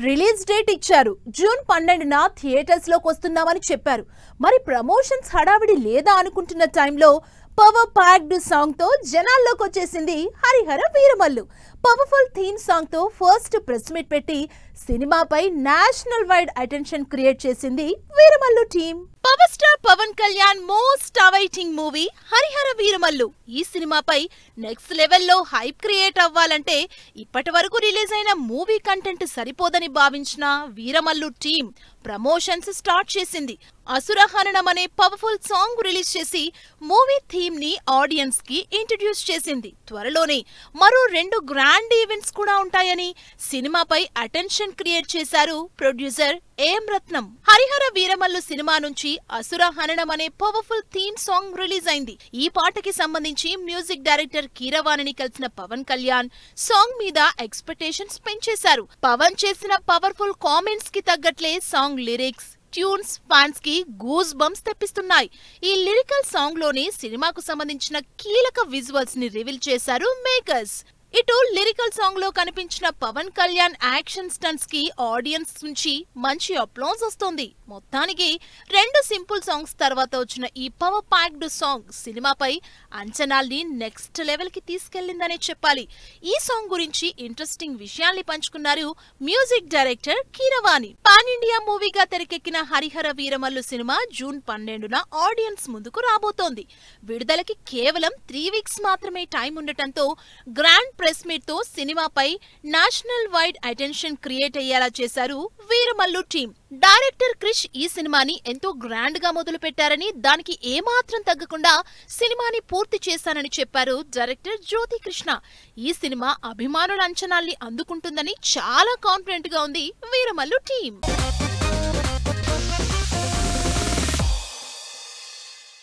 Release date ఇచ్చారు. June 12న theatres లోకి వస్తున్నామని చెప్పారు. మరి ప్రమోషన్స్ హడావిడి లేదా అనుకుంటున్న టైంలో పవర్ ప్యాక్డ్ సాంగ్ తో జనాల్లోకి వచ్చేసింది Harihara Veeramallu. Powerful theme song తో ఫస్ట్ ప్రెస్ మీట్ పెట్టి సినిమాపై నేషనల్ వైడ్ అటెన్షన్ క్రియేట్ చేసింది Veeramallu team. Power star Pawan Kalyan most awaiting movie Harihara Veeramallu. ఈ సినిమాపై నెక్స్ట్ లెవెల్లో హైప్ క్రియేట్ అవ్వాలంటే ఇప్పటి వరకు రిలీజ్ అయిన మూవీ కంటెంట్ సరిపోదని భావించిన వీరమల్లు టీమ్ ప్రమోషన్స్ స్టార్ట్ చేసింది. అసురహరణం అనే పవర్ఫుల్ సాంగ్ రిలీజ్ చేసి మూవీ థీమ్ ని ఆడియన్స్ కి ఇంట్రడ్యూస్ చేసింది. త్వరలోనే మరో 2 గ్రాండ్ ఈవెంట్స్ కూడా ఉంటాయని సినిమాపై అటెన్షన్ క్రియేట్ చేశారు producer AM Ratnam. Harihara Veeramallu cinema నుంచి అసురహరణం అనే పవర్ఫుల్ థీమ్ సాంగ్ రిలీజ్ అయింది. ఈ పాటకి సంబంధించి మ్యూజిక్ డైరెక్టర్ కీరవాణిని కలిసిన పవన్ కళ్యాణ్ సాంగ్ మీద ఎక్స్పెక్టేషన్స్ పెంచేశారు. పవన్ చేసిన పవర్ఫుల్ కామెంట్స్ కి తగ్గట్లే సాంగ్ లిరిక్స్, ట్యూన్స్ ఫ్యాన్స్ కి గూస్ బంప్స్ తెప్పిస్తున్నాయి. ఈ లిరికల్ సాంగ్ లోని సినిమాకు సంబంధించిన కీలక విజువల్స్ ని రివీల్ చేశారు మేకర్స్. ఇటు లిరికల్ సాంగ్ లో కనిపించిన పవన్ కళ్యాణ్ యాక్షన్ స్టంట్స్ కి ఆడియన్స్ నుంచి మంచి అప్లాజ్ వస్తోంది. మొత్తానికి 2 సింపుల్ సాంగ్స్ తర్వాత వచ్చిన ఈ పవర్ ప్యాక్డ్ సాంగ్ సినిమాపై అంచనాల్ని నెక్స్ట్ లెవెల్ కి తీసుకెళ్లిందనే చెప్పాలి. ఈ సాంగ్ గురించి ఇంట్రెస్టింగ్ విషయాల్ని పంచుకున్నారు music director Keeravani. Pan India మూవీగా తెరకెక్కిన హరిహర వీరమల్లు సినిమా జూన్ 12న ఆడియన్స్ ముందుకు రాబోతోంది. విడుదలకి కేవలం 3 వీక్స్ మాత్రమే టైం ఉండటంతో గ్రాండ్ ప్రెస్ మీట్ తో సినిమాపై నేషనల్ వైడ్ అటెన్షన్ క్రియేట్ అయ్యేలా చేశారు వీరమల్లు టీమ్. డైరెక్టర్ క్రిష్ ఈ సినిమాని ఎంతో గ్రాండ్ గా మొదలు పెట్టారని, దానికి ఏమాత్రం తగ్గకుండా సినిమాని పూర్తి చేశానని చెప్పారు డైరెక్టర్ జ్యోతి కృష్ణ. ఈ సినిమా అభిమానుల అంచనాల్ని అందుకుంటుందని చాలా కాన్ఫిడెంట్ గా ఉంది వీరమల్లు టీమ్.